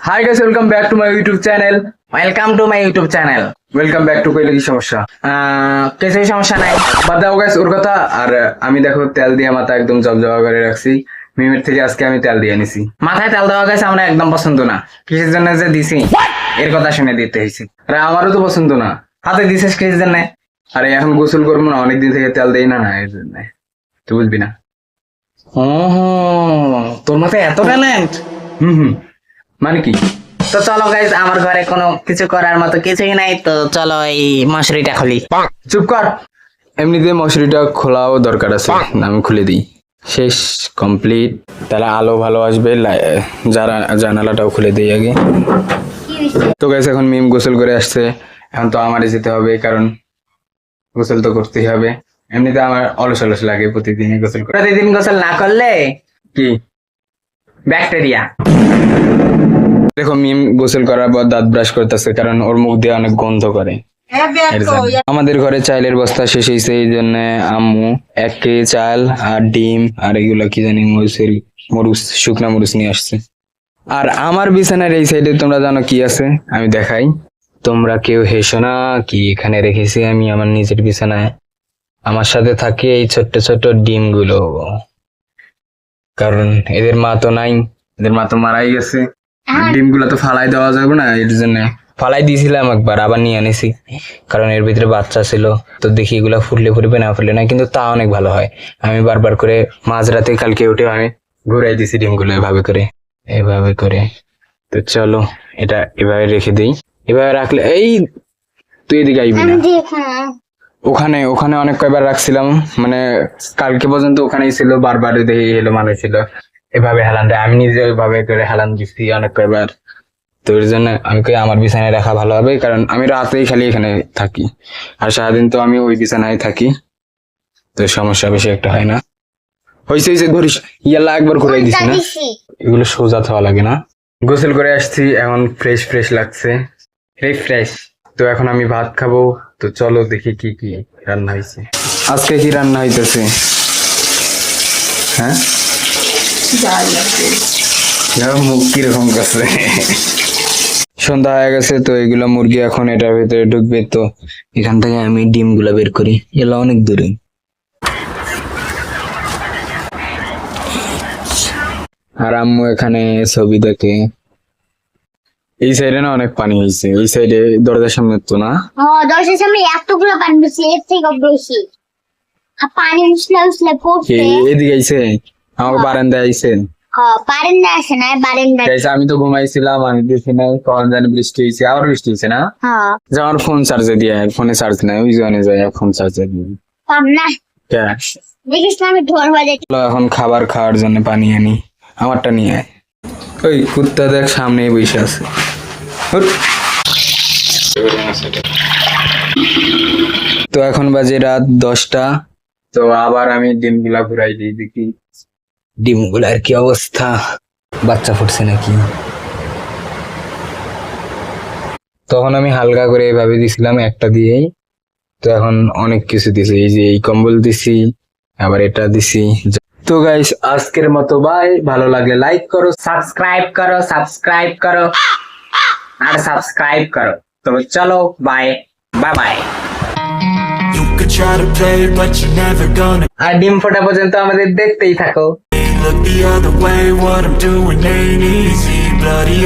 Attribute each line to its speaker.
Speaker 1: Hi guys, welcome back to my YouTube channel.
Speaker 2: Welcome to my YouTube channel.
Speaker 1: Welcome back to কইলে কি সমস্যা?
Speaker 2: কিছুই সমস্যা নাই।
Speaker 1: বাদ দাও গাইস ওর কথা। আর আমি দেখো তেল দিয়ে মাথা একদম জবজবা করে রাখছি। মিমের থেকে আজকে আমি তেল দিয়ে নিছি।
Speaker 2: মাথায় তেল দেওয়া গেছে আমরা একদম পছন্দ না। কিসের জন্য যে দিছি এর কথা শুনে দিতে হয়েছে।
Speaker 1: আরে আমারও তো পছন্দ না।
Speaker 2: হাতে দিছিস কিসের জন্য?
Speaker 1: আরে এখন গোসল করবো না, অনেকদিন থেকে তেল দেই না, এর জন্য তুই বুঝবি না।
Speaker 2: ও তোর মাথায় এত ট্যালেন্ট।
Speaker 1: হুম, মানে কি?
Speaker 2: তো চলো গাইজ, আমার ঘরে কোনো কিছু করার মতো কিছুই নাই, তো চলো এই মশারিটা খুলি।
Speaker 1: চুপ কর। এমনিতে মশারিটা খোলাও দরকার আছে, আমি খুলে দিই। শেষ, কমপ্লিট। তাহলে আলো ভালো আসবে। যারা জানালাটাও খুলে দিই আগে। তো গাইস এখন মিম গোসল করে আসছে, এখন তো আমারই যেতে হবে, কারণ গোসল তো করতেই হবে। এমনিতে আমার অলস অলস লাগে প্রতিদিনই গোসল করে।
Speaker 2: প্রতিদিন গোসল না করলে
Speaker 1: কি
Speaker 2: ব্যাকটেরিয়া।
Speaker 1: দেখো মিম গোসল করার পর দাঁত ব্রাশ করতেছে, কারণ ওর মুখ দিয়ে অনেক গন্ধ করে। এর জন্য। আমাদের ঘরে চাইলের বস্তা শেষ হয়েছে, এই জন্য আম্মু 1 কেজি চাল আর ডিম আর এগুলো কি জানি মরুচ, শুকনা মরুচ নিয়ে আসছে। আর আমার বিছানার এই সাইডে তোমরা জানো কি আছে, আমি দেখাই। তোমরা কেউ হেসো না, কি এখানে রেখেছি আমি আমার নিজের বিছানায়। আমার সাথে থাকে এই ছোট্ট ছোট্ট ডিমগুলো, কারণ এদের মা তো নাই, এদের মা তো মারাই গেছে। ডিমগুলো তো ফালাই দেওয়া যাবে না, এর জন্য ফালাই দিয়েছিলাম একবার, আবার নিয়ে আনিছি, কারণ এর ভিতরে বাচ্চা ছিল। তো দেখি এগুলা ফুললে ফুটবে না ফুললে না, কিন্তু তা অনেক ভালো হয়। আমি বারবার করে মাঝরাতে কালকে উঠে আমি ঘুরাই দিছি ডিমগুলো এভাবে করে। তো চলো এটা এভাবে রেখে দিই। এভাবে রাখলে এই তুই এদিকে আইবি না। ওখানে ওখানে অনেক কয়বার রাখছিলাম, মানে কালকে পর্যন্ত ওখানেই ছিল, বারবার দেখে এলো মানে ছিল এভাবে হেলান দেয়। আমি নিজে ওইভাবে করে হেলান দিচ্ছি অনেক কয়বার। তো এর জন্য আমি কই আমার বিছানায় রাখা ভালো হবে, কারণ আমি রাতেই খালি এখানে থাকি, আর সারাদিন তো আমি ওই বিছানায় থাকি, তো সমস্যা বেশি একটা হয় না। হয়েছে ধরিস ইয়াল্লা একবার ঘুরাই দিছি না, এগুলো সোজা থাওয়া লাগে না। গোসল করে আসছি, এখন ফ্রেশ ফ্রেশ লাগছে, ফ্রেশ। তো এখন আমি ভাত খাবো, তো চলো দেখি কি কি রান্না হয়েছে। আজকে কি রান্না হইতেছে? হ্যাঁ, মুখ কিরকম করছে। সন্ধ্যা হয়ে গেছে, তো এগুলো মুরগি এখন এটার ভিতরে ঢুকবে। তো এখান থেকে আমি ডিম গুলা বের করি, এগুলো অনেক দূরে। আর আম্মু এখানে ছবি দেখে। এই সাইডে না অনেক পানি হয়েছে, এই সাইডে দরজার সামনে তো না।
Speaker 3: দরজার সামনে এতগুলো পানি বেশি, এর থেকে বেশি পানি উছলে পড়ছে।
Speaker 1: এদিকে আইছে, আমার বারান্দায় আইছে।
Speaker 3: বারান্দা আসে না, বারান্দা।
Speaker 1: আমি তো ঘুমাইছিলাম, আমি দেখি না কখন জানি বৃষ্টি হয়েছে, আবার বৃষ্টি হয়েছে না। যে আমার ফোন চার্জে দিয়ে, ফোনে চার্জ নাই, ওই জন্য যাই ফোন চার্জে দিয়ে।
Speaker 3: না দেখিস না, আমি ঢোল বাজাই।
Speaker 1: এখন খাবার খাওয়ার জন্য পানি আনি, আমারটা নিয়ে আয়। ওই কুত্তা দেখ সামনেই বসে আছে। তো এখন বাজে রাত 10টা। তো আবার আমি ডিমগুলা ঘুরাই দিই, দেখি ডিমগুলার কি অবস্থা, বাচ্চা ফুটছে নাকি। তখন আমি হালকা করে এইভাবে দিছিলাম একটা দিয়েই, তো এখন অনেক কিছু দিছি, এই যে এই কম্বল দিছি, আবার এটা দিছি। তো গাইস আজকের মতো বাই। ভালো লাগলে লাইক করো,
Speaker 2: সাবস্ক্রাইব করো। তো চলো bye bye.
Speaker 4: Try to play but you're never gonna
Speaker 2: আর ডিম ফোটা পর্যন্ত আমাদের দেখতেই থাকো।
Speaker 4: look the other way. What I'm doing ain't easy, bloody